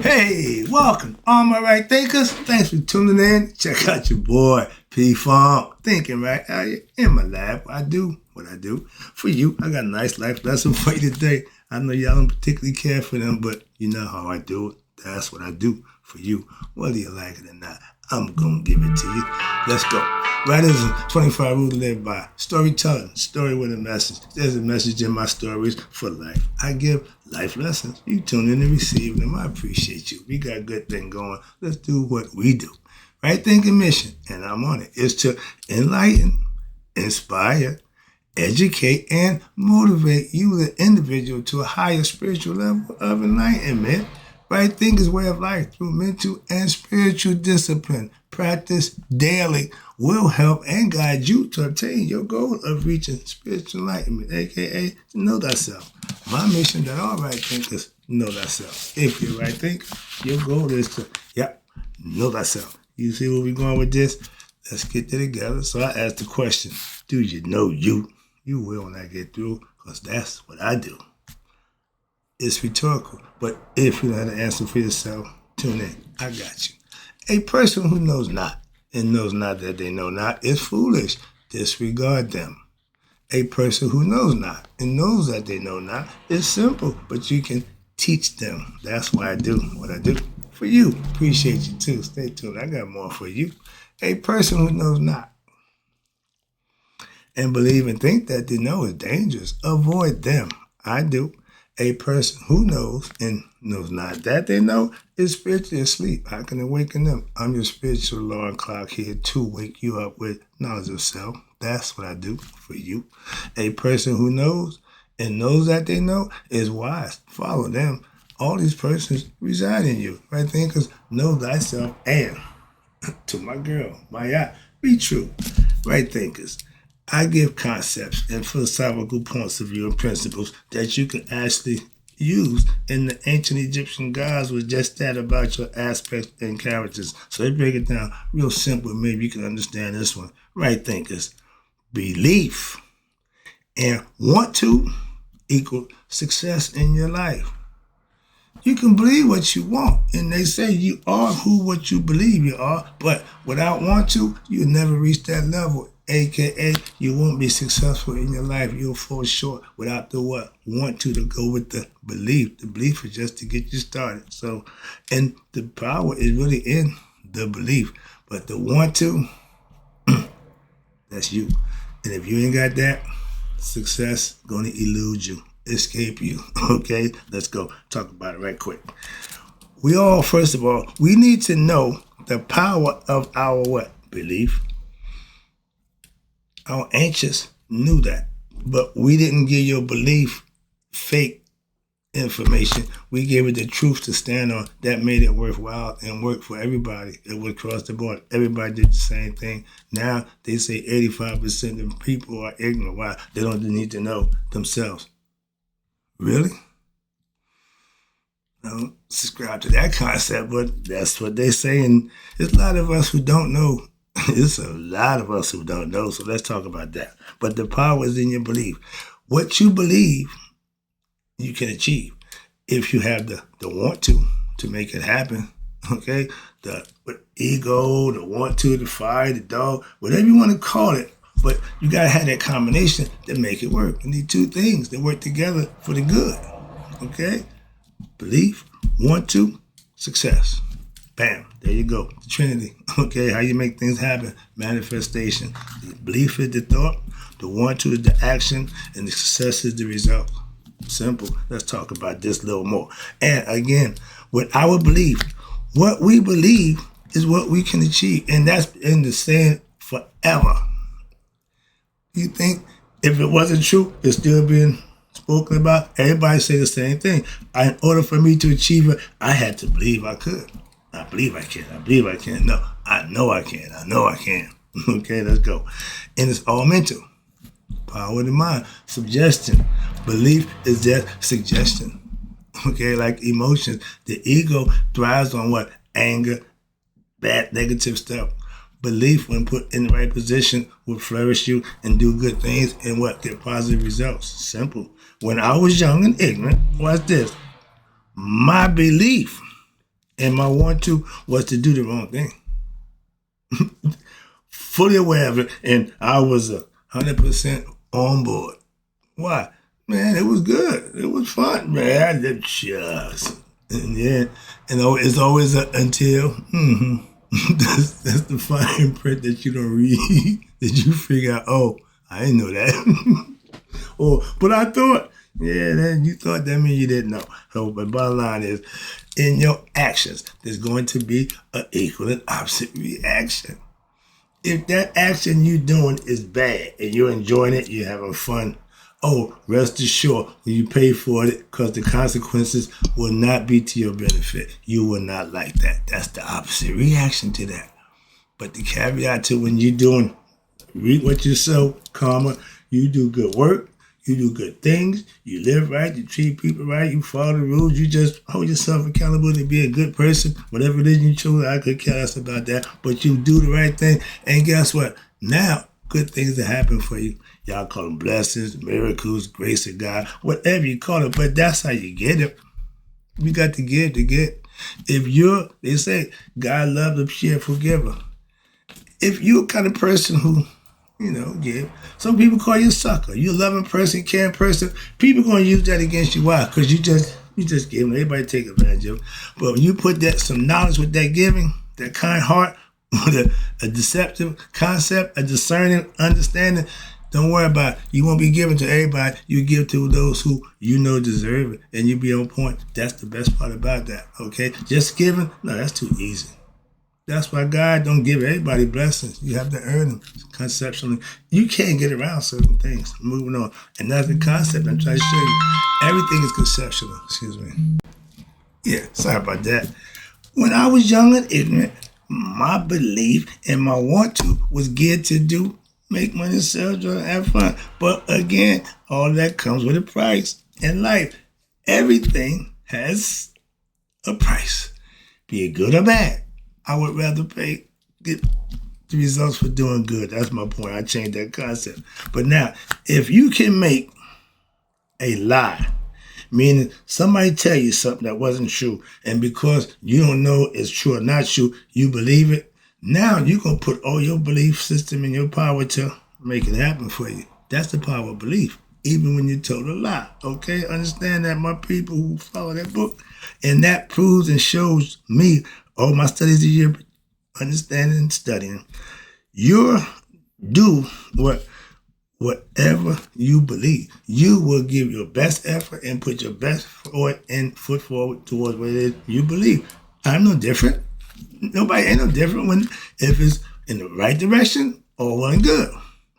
Hey, welcome, all my right thinkers. Thanks for tuning in. Check out your boy, P Funk. Thinking right out here in my lab. I do what I do for you. I got a nice life lesson for you today. I know y'all don't particularly care for them, but you know how I do it. That's what I do for you, whether you like it or not. I'm going to give it to you. Let's go. Wright is a 25 rule to live by. Storytelling, story with a message. There's a message in my stories for life. I give life lessons. You tune in and receive them. I appreciate you. We got a good thing going. Let's do what we do. Right thinking mission, and I'm on it, is to enlighten, inspire, educate, and motivate you, the individual, to a higher spiritual level of enlightenment. Right thinking's way of life through mental and spiritual discipline. Practice daily will help and guide you to attain your goal of reaching spiritual enlightenment, aka to know thyself. My mission that all right thinkers know thyself. If you're right thinker, your goal is to, know thyself. You see where we're going with this? Let's get it together. So I asked the question, do you know you? You will when I get through, because that's what I do. It's rhetorical, but if you know how to answer for yourself, tune in. I got you. A person who knows not and knows not that they know not is foolish. Disregard them. A person who knows not and knows that they know not is simple, but you can teach them. That's why I do what I do for you. Appreciate you too. Stay tuned. I got more for you. A person who knows not and believe and think that they know is dangerous. Avoid them. I do. A person who knows and knows not that they know is spiritually asleep. How can awaken them? I'm your spiritual alarm clock here to wake you up with knowledge of self. That's what I do for you. A person who knows and knows that they know is wise. Follow them. All these persons reside in you. Right thinkers, know thyself, and to my girl, Maya, be true. Right thinkers, I give concepts and philosophical points of view and principles that you can actually use. And the ancient Egyptian gods was just that about your aspects and characters. So they break it down real simple. Maybe you can understand this one. Right thinkers, belief and want to equal success in your life. You can believe what you want, and they say you are what you believe you are, but without want to, you'll never reach that level. AKA, you won't be successful in your life. You'll fall short without the what? Want to go with the belief. The belief is just to get you started. So, and the power is really in the belief. But the want to, that's you. And if you ain't got that, success gonna elude you, escape you. Okay, let's go talk about it right quick. We all, first of all, we need to know the power of our what? Belief. Our ancients knew that, but we didn't give your belief fake information. We gave it the truth to stand on. That made it worthwhile and work for everybody. It would cross the board. Everybody did the same thing. Now they say 85% of people are ignorant. Why? They don't need to know themselves. Really? I don't subscribe to that concept, but that's what they say. And there's a lot of us who don't know. It's a lot of us who don't know, so let's talk about that. But the power is in your belief. What you believe, you can achieve if you have the want to make it happen, okay? The ego, the want to, the fire, the dog, whatever you want to call it, but you got to have that combination to make it work. You need two things that work together for the good, okay? Belief, want to, success. Bam, there you go. The Trinity. Okay, how you make things happen. Manifestation. The belief is the thought, the want to is the action, and the success is the result. Simple. Let's talk about this a little more. And again, with our belief, what we believe is what we can achieve. And that's in the saying forever. You think if it wasn't true, it's still being spoken about? Everybody say the same thing. In order for me to achieve it, I had to believe I could. I believe I can. I believe I can. No, I know I can. I know I can. Okay, let's go. And it's all mental. Power of the mind. Suggestion. Belief is just suggestion. Okay, like emotions. The ego thrives on what? Anger, bad, negative stuff. Belief, when put in the right position, will flourish you and do good things and what? Get positive results. Simple. When I was young and ignorant, watch this. My belief And my want to was to do the wrong thing. Fully aware of it, and I was 100% on board. Why? Man, it was good. It was fun, man. I did just. And yeah, it's always until that's the fine print that you don't read, that you figure out, oh, I didn't know that. But I thought, yeah, then you thought, that means you didn't know. So, but bottom line is, in your actions, there's going to be an equal and opposite reaction. If that action you're doing is bad and you're enjoying it, you're having fun, rest assured, when you pay for it, because the consequences will not be to your benefit. You will not like that. That's the opposite reaction to that. But the caveat to when you're doing, reap what you sow, karma, you do good work, you do good things, you live right, you treat people right, you follow the rules, you just hold yourself accountable to be a good person. Whatever it is you choose, I could care less about that. But you do the right thing, and guess what? Now, good things that happen for you. Y'all call them blessings, miracles, grace of God, whatever you call it, but that's how you get it. You got to give to get. They say, God loves a cheerful giver. If you're the kind of person who, give. Some people call you a sucker. You're a loving person, caring person. People going to use that against you. Why? Because you just give them. Everybody take advantage of it. But when you put some knowledge with that giving, that kind heart, with a deceptive concept, a discerning understanding, don't worry about it. You won't be giving to everybody. You give to those who deserve it, and you be on point. That's the best part about that, okay? Just giving, no, that's too easy. That's why God don't give everybody blessings. You have to earn them conceptually. You can't get around certain things. Moving on. And that's the concept I'm trying to show you. Everything is conceptual. Excuse me. Yeah, sorry about that. When I was young and ignorant, my belief and my want to was geared to make money, sell, drugs, have fun. But again, all that comes with a price. In life, everything has a price. Be it good or bad. I would rather get the results for doing good. That's my point. I changed that concept. But now, if you can make a lie, meaning somebody tell you something that wasn't true, and because you don't know it's true or not true, you believe it, now you're going to put all your belief system and your power to make it happen for you. That's the power of belief, even when you're told a lie. Okay? Understand that, my people who follow that book. And that proves and shows me, all my studies a year, understanding and studying, you do whatever you believe. You will give your best effort and put your best foot forward towards what it is you believe. I'm no different. Nobody ain't no different if it's in the right direction or one good.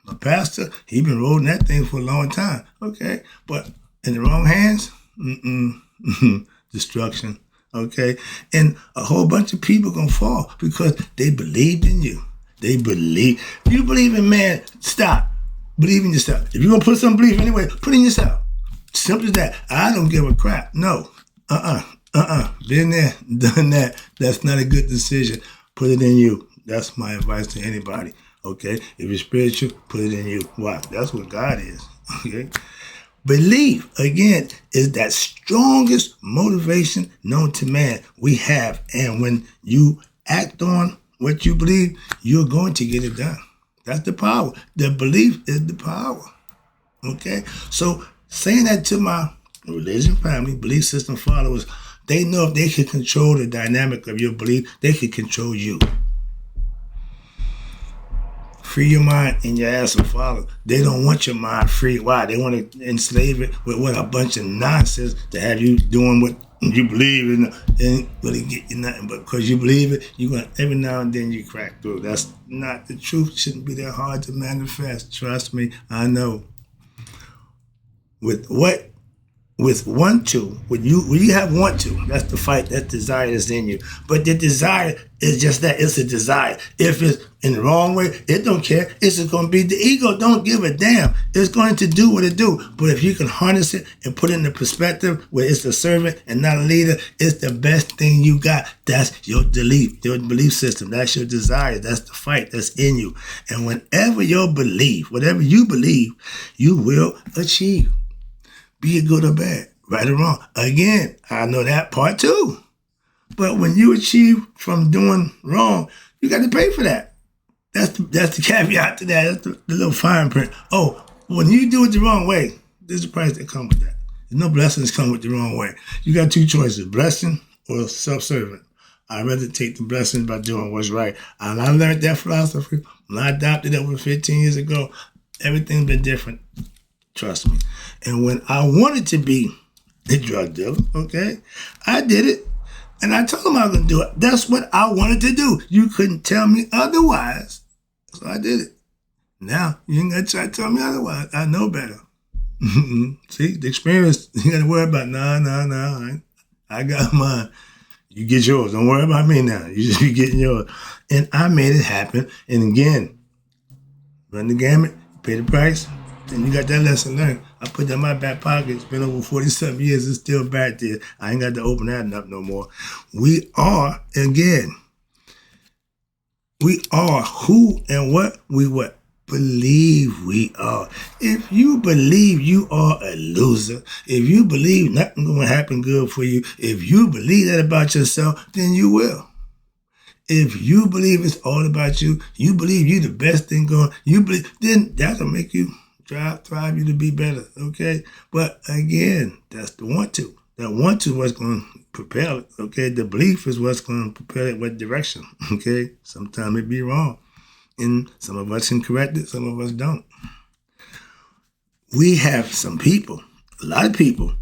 My pastor, he been rolling that thing for a long time. Okay, but in the wrong hands, destruction. Okay, and a whole bunch of people gonna fall because they believed in you. They believe. If you believe in man, stop. Believe in yourself. If you're gonna put some belief anyway, put in yourself. Simple as that. I don't give a crap. No. Been there, done that. That's not a good decision. Put it in you. That's my advice to anybody. Okay? If you're spiritual, put it in you. Why? That's what God is. Okay? Belief, again, is that strongest motivation known to man we have. And when you act on what you believe, you're going to get it done. That's the power. The belief is the power. Okay? So saying that to my religion family, belief system followers, they know if they can control the dynamic of your belief, they can control you. Free your mind and your ass will follow. They don't want your mind free. Why? They want to enslave it with a bunch of nonsense to have you doing what you believe in. They ain't really get you nothing. But because you believe it, you're going to, every now and then you crack through. That's not the truth. It shouldn't be that hard to manifest. Trust me, I know. With want to, when you have want to, that's the fight, that desire is in you. But the desire is just that, it's a desire. If it's in the wrong way, it don't care. It's just going to be, the ego don't give a damn. It's going to do what it do. But if you can harness it and put it in the perspective where it's a servant and not a leader, it's the best thing you got. That's your belief system. That's your desire. That's the fight that's in you. And whatever you believe, you will achieve. Be it good or bad, right or wrong. Again, I know that part too. But when you achieve from doing wrong, you got to pay for that. That's the caveat to that. That's the little fine print. Oh, when you do it the wrong way, there's a price that comes with that. There's no blessings come with the wrong way. You got two choices, blessing or self-serving. I'd rather take the blessing by doing what's right. And I learned that philosophy when I adopted it over 15 years ago. Everything's been different. Trust me. And when I wanted to be a drug dealer, okay, I did it. And I told him I was going to do it. That's what I wanted to do. You couldn't tell me otherwise. So I did it. Now, you ain't got to try to tell me otherwise. I know better. See, the experience, you got to worry about, no. I got mine. You get yours. Don't worry about me now. You just be getting yours. And I made it happen. And again, run the gamut, pay the price, and you got that lesson learned. I put that in my back pocket. It's been over 40-something years. It's still back there. I ain't got to open that up no more. We are who and what we believe we are. If you believe you are a loser, if you believe nothing going to happen good for you, if you believe that about yourself, then you will. If you believe it's all about you, you believe you the best thing going, then that'll make you drive you to be better, okay? But again, that's the want to. That want to is what's going to propel it, okay? The belief is what's going to propel it what direction, okay? Sometimes it be wrong. And some of us can correct it, some of us don't. We have some people, a lot of people,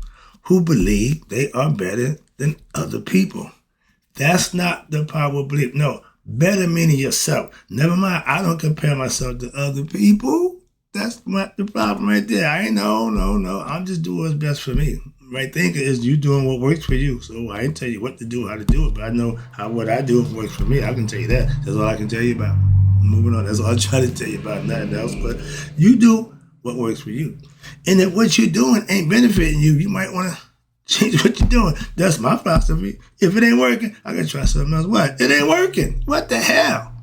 who believe they are better than other people. That's not the power of belief. No, better meaning yourself. Never mind, I don't compare myself to other people. That's not the problem right there. I ain't no. I'm just doing what's best for me. Right thinking is you doing what works for you. So I ain't tell you what to do, how to do it, but I know what I do works for me. I can tell you that. That's all I can tell you about. Moving on. That's all I try to tell you about, nothing else. But you do what works for you. And if what you're doing ain't benefiting you, you might want to change what you're doing. That's my philosophy. If it ain't working, I got to try something else. What? It ain't working. What the hell?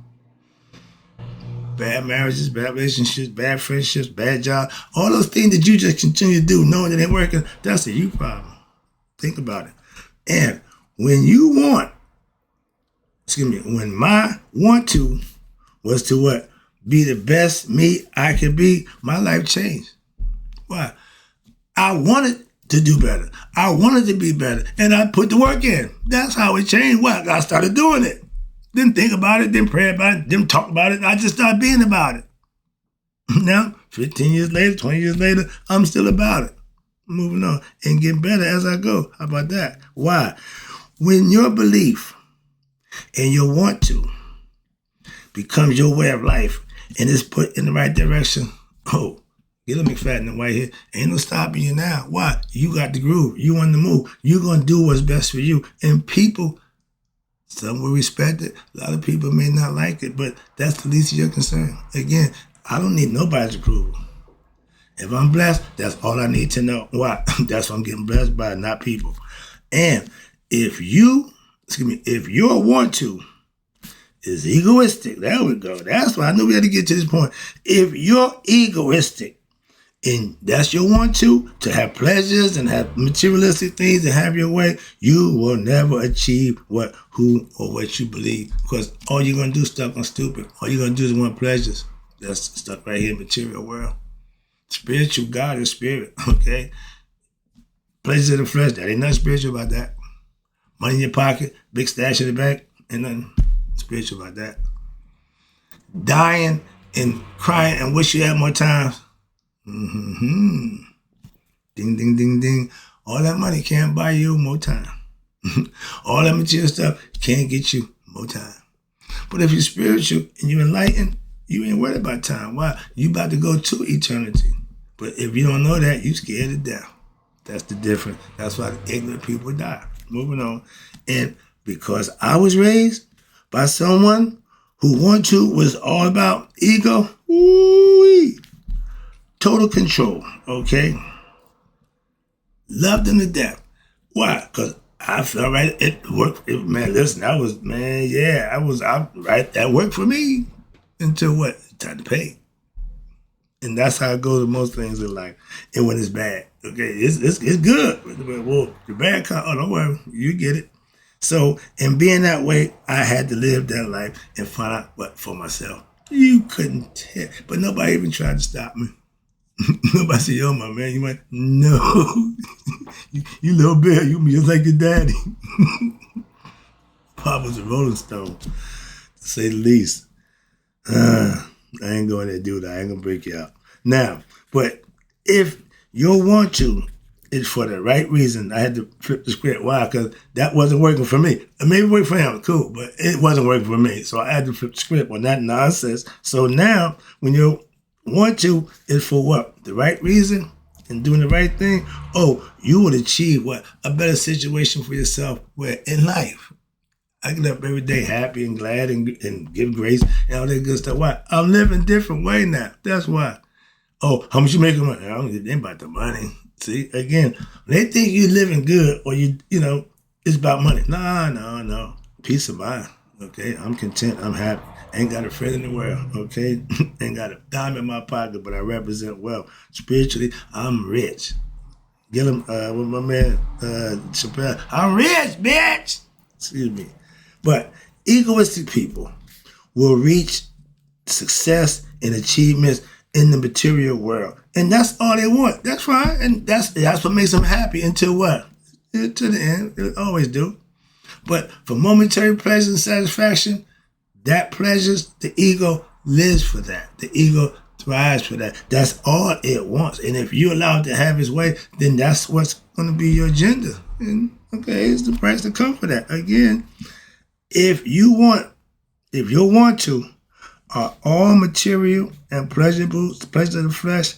Bad marriages, bad relationships, bad friendships, bad job. All those things that you just continue to do knowing it ain't working, that's a you problem. Think about it. And when when my want to was to what? Be the best me I could be, my life changed. Why? I wanted to do better. I wanted to be better. And I put the work in. That's how it changed. What? I started doing it. Didn't think about it, didn't pray about it, didn't talk about it. I just started being about it. Now, 15 years later, 20 years later, I'm still about it. Moving on and getting better as I go. How about that? Why? When your belief and your want to becomes your way of life and is put in the right direction, get a McFadden and White here. Ain't no stopping you now. Why? You got the groove. You on the move. You're going to do what's best for you. And people, some will respect it. A lot of people may not like it, but that's the least of your concern. Again, I don't need nobody's approval. If I'm blessed, that's all I need to know. Why? That's what I'm getting blessed by, not people. And if your want to is egoistic, there we go. That's why I knew we had to get to this point. If you're egoistic, and that's your want to have pleasures and have materialistic things and have your way, you will never achieve what you believe. Because all you're going to do is stuck on stupid. All you're going to do is want pleasures. That's stuck right here in the material world. Spiritual, God is spirit, okay? Pleasures of the flesh, that ain't nothing spiritual about that. Money in your pocket, big stash in the bank, ain't nothing spiritual about that. Dying and crying and wish you had more time. Ding, ding, ding, ding. All that money can't buy you more time. All that material stuff can't get you more time. But if you're spiritual and you're enlightened, you ain't worried about time. Why? You about to go to eternity. But if you don't know that, you scared to death. That's the difference. That's why the ignorant people die. Moving on. And because I was raised by someone who was all about ego, total control, okay? Loved them to death. Why? Because I felt right. It worked. That worked for me until what? Time to pay. And that's how it goes with most things in life. And when it's bad, okay, it's good. Well, the bad don't worry, you get it. So, in being that way, I had to live that life and find out what for myself. You couldn't tell, but nobody even tried to stop me. Nobody said, yo, my man, you went, no. you little bit, you just like your daddy. Papa's a Rolling Stone, to say the least. I ain't going to do that. I ain't going to break you out. Now, but if your want to is for the right reason, I had to flip the script. Why? Because that wasn't working for me. It maybe worked for him, cool, but it wasn't working for me. So I had to flip the script on that nonsense. So now, when you want to is for what? The right reason and doing the right thing, you would achieve what? A better situation for yourself where in life. I get up every day happy and glad and give grace and all that good stuff. Why? I'm living a different way now. That's why. Oh, how much you making money? I don't give a damn about the money. See, again, they think you're living good or it's about money. No. Peace of mind. Okay, I'm content. I'm happy. Ain't got a friend in the world. Okay, ain't got a dime in my pocket, but I represent wealth. Spiritually, I'm rich. Get him with my man Chappelle. I'm rich, bitch. Excuse me. But egoistic people will reach success and achievements in the material world. And that's all they want. That's fine. And that's what makes them happy until what? To the end. They always do. But for momentary pleasure and satisfaction, that pleasures, the ego lives for that. The ego thrives for that. That's all it wants. And if you allow it to have its way, then that's what's going to be your agenda. And okay, it's the price to come for that. Again, if your want to are all material and pleasurable, pleasure of the flesh,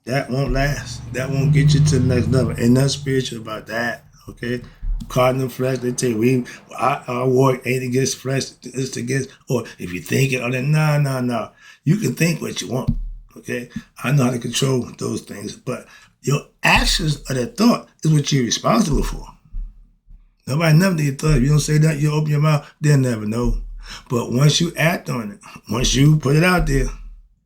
that won't last. That won't get you to the next level. Ain't nothing spiritual about that. Okay? Cardinal flesh, they tell you, our war ain't against flesh, it's against, or if you think it, no. You can think what you want. Okay? I know how to control those things, but your actions or that thought is what you're responsible for. Nobody never did thought. If you don't say that, you open your mouth, they'll never know. But once you act on it, once you put it out there,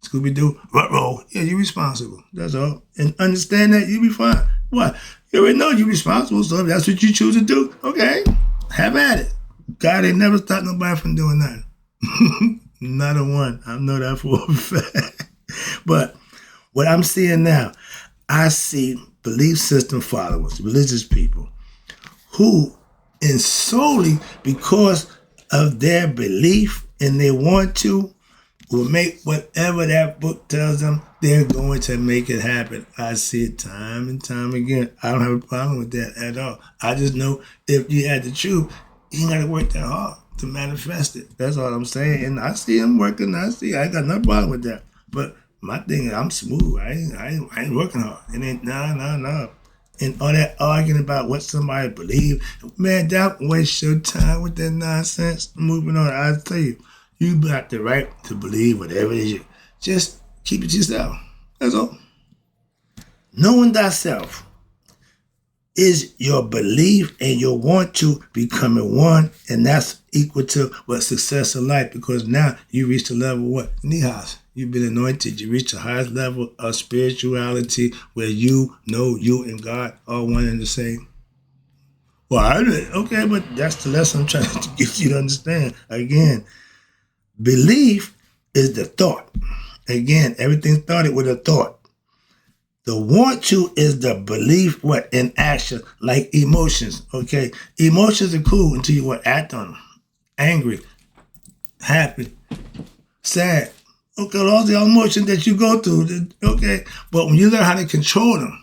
Scooby-Doo, roll, yeah, you're responsible. That's all. And understand that, you'll be fine. What? You already know you're responsible, so if that's what you choose to do, okay, have at it. God ain't never stopped nobody from doing that. Not a one. I know that for a fact. But what I'm seeing now, I see belief system followers, religious people, who, and solely because of their belief and they want to, will make whatever that book tells them, they're going to make it happen. I see it time and time again. I don't have a problem with that at all. I just know if you had the truth, you ain't got to work that hard to manifest it. That's all I'm saying. And I see them working. I ain't got no problem with that. But my thing is, I'm smooth. I ain't working hard. It ain't, no. And all that arguing about what somebody believe, man, that waste your time with that nonsense. Moving on, I tell you, you got the right to believe whatever it is. Just keep it to yourself. That's all. Knowing thyself is your belief and your want to becoming one, and that's equal to what success in life, because now you reach the level of what? Nihas. You've been anointed. You reach the highest level of spirituality where you know you and God are one and the same. Well, okay, but that's the lesson I'm trying to get you to understand. Again, belief is the thought. Again, everything started with a thought. The want to is the belief, what, in action, like emotions, okay? Emotions are cool until you act on them. Angry, happy, sad. Okay, all the emotions that you go through, okay? But when you learn how to control them,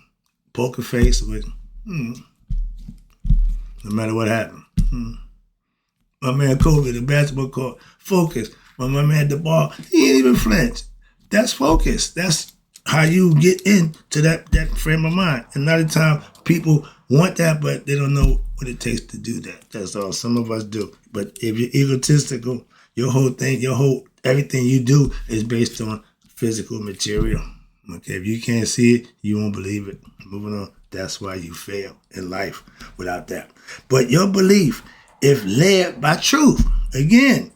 poker face with, no matter what happened. My man Kobe, the basketball court, focus. When my man at the ball, he ain't even flinch. That's focus. That's how you get into that frame of mind. And a lot of time people want that, but they don't know what it takes to do that. That's all. Some of us do. But if you're egotistical, your whole thing, everything you do is based on physical material. Okay, if you can't see it, you won't believe it. Moving on, that's why you fail in life without that. But your belief, if led by truth, again,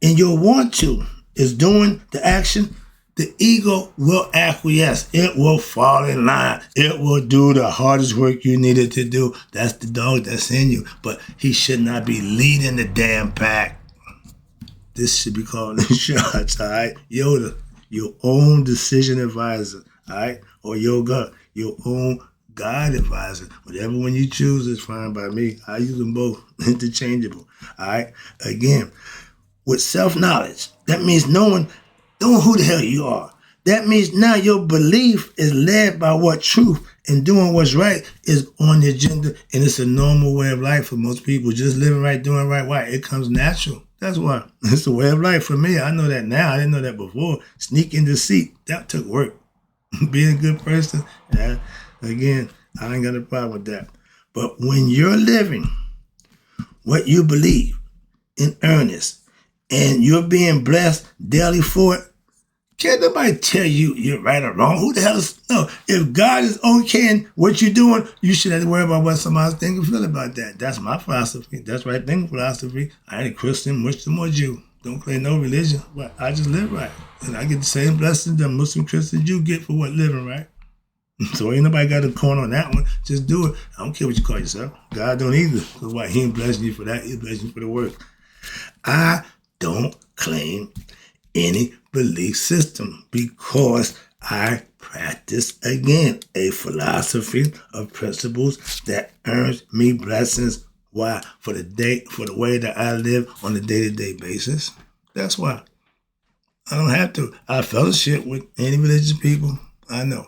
and your want to is doing the action, the ego will acquiesce. It will fall in line. It will do the hardest work you needed to do. That's the dog that's in you. But he should not be leading the damn pack. This should be called the shots, all right? Yoda, your own decision advisor, all right? Or yoga, your own God advisor. Whatever one you choose is fine by me. I use them both interchangeable, all right? Again, with self-knowledge, that means knowing who the hell you are. That means now your belief is led by what truth and doing what's right is on the agenda, and it's a normal way of life for most people. Just living right, doing right. Why? It comes natural. That's why. It's a way of life for me. I know that now. I didn't know that before. Sneaking deceit, that took work. Being a good person, yeah, again, I ain't got a problem with that. But when you're living what you believe in earnest, and you're being blessed daily for it, can't nobody tell you you're right or wrong. Who the hell is... No, if God is okay in what you're doing, you shouldn't have to worry about what somebody's thinking or feel about that. That's my philosophy. That's right thinking philosophy. I ain't a Christian, Muslim, or Jew. Don't claim no religion, but I just live right. And I get the same blessings that Muslim, Christian, Jew get for what living right. So ain't nobody got a corner on that one. Just do it. I don't care what you call yourself. God don't either. Because why? He ain't blessing you for that. He's blessing you for the work. I don't claim any belief system because I practice, again, a philosophy of principles that earns me blessings. Why? For the way that I live on a day-to-day basis. That's why. I don't have to. I fellowship with any religious people I know.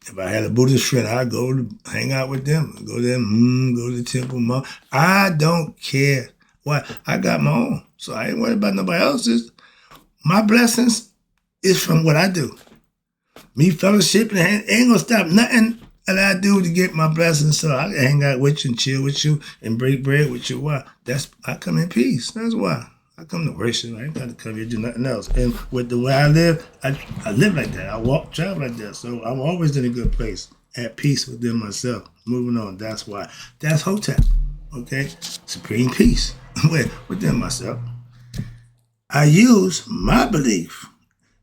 If I had a Buddhist friend, I'd go to hang out with them. Go to them, go to the temple. Mom. I don't care. Why? I got my own. So I ain't worried about nobody else's. My blessings is from what I do. Me fellowshipping ain't gonna stop nothing that I do to get my blessings. So I can hang out with you and chill with you and break bread with you. Why? I come in peace. That's why. I come to worship. I ain't got to come here to do nothing else. And with the way I live, I live like that. I walk, travel like that. So I'm always in a good place, at peace within myself. Moving on. That's why. That's Hotep. Okay? Supreme peace within myself. I use my belief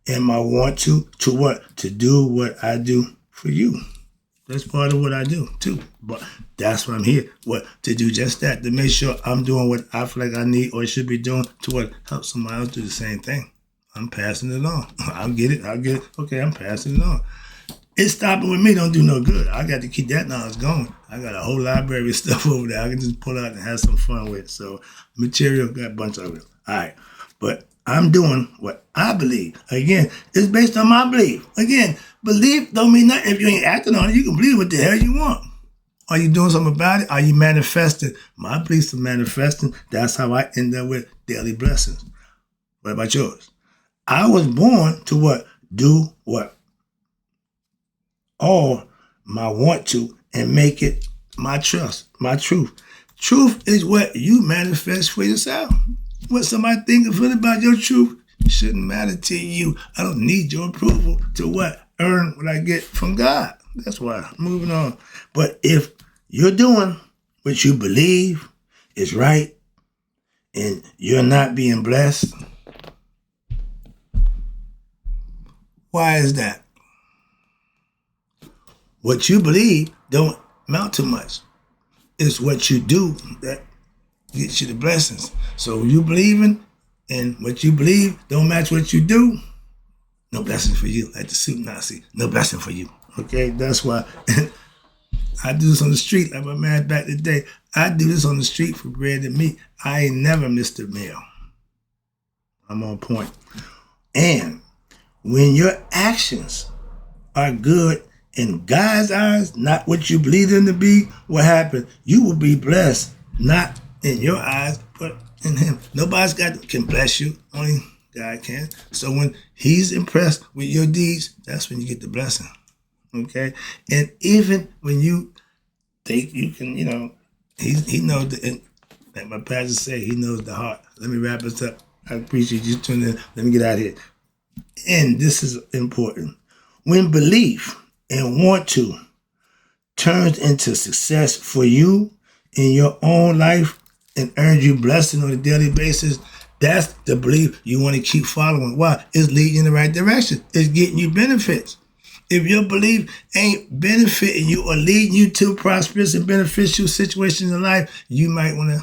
and my want to what? To do what I do for you. That's part of what I do too. But that's what I'm here. What? To do just that. To make sure I'm doing what I feel like I need or should be doing to what? Help somebody else do the same thing. I'm passing it on. I'll get it. Okay, I'm passing it on. It's stopping with me don't do no good. I got to keep that knowledge going. I got a whole library of stuff over there I can just pull out and have some fun with. So material, got a bunch of it. All right. But I'm doing what I believe. Again, it's based on my belief. Again, belief don't mean nothing. If you ain't acting on it, you can believe what the hell you want. Are you doing something about it? Are you manifesting? My beliefs are manifesting. That's how I end up with daily blessings. What about yours? I was born to what? Do what? All my want to and make it my trust, my truth. Truth is what you manifest for yourself. What somebody think or feel about your truth shouldn't matter to you. I don't need your approval to what? Earn what I get from God. That's why. Moving on. But if you're doing what you believe is right and you're not being blessed, why is that? What you believe don't amount to much. It's what you do that gets you the blessings. So you believing and what you believe don't match what you do, no blessing for you. Like the suit Nazi, no blessing for you. Okay, that's why I do this on the street. Like my man back in the day, I do this on the street for bread and meat. I ain't never missed a meal. I'm on point. And when your actions are good in God's eyes, not what you believe them to be, what happened? You will be blessed, not in your eyes, but in Him. Nobody's can bless you. Only God can. So when He's impressed with your deeds, that's when you get the blessing. Okay? And even when you think you can, He knows like my pastor say, He knows the heart. Let me wrap this up. I appreciate you tuning in. Let me get out of here. And this is important. When belief and want to turns into success for you in your own life and earns you blessing on a daily basis, That's the belief you want to keep following. Why? It's leading you in the right direction. It's getting you benefits. If your belief ain't benefiting you or leading you to prosperous and beneficial situations in life, you might want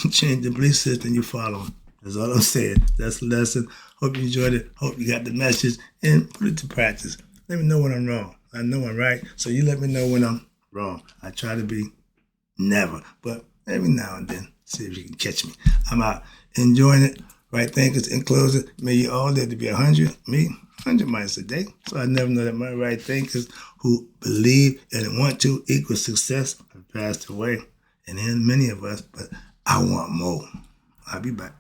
to change the belief system you follow. That's all I'm saying. That's the lesson. Hope you enjoyed it. Hope you got the message and put it to practice. Let me know when I'm wrong. I know I'm right, so you let me know when I'm wrong. I try to be never, but every now and then, see if you can catch me. I'm out enjoying it. Right thinkers, in closing, may you all live to be 100, me, 100 miles a day. So I never know that my right thinkers who believe and want to equal success have passed away. And then many of us, but I want more. I'll be back.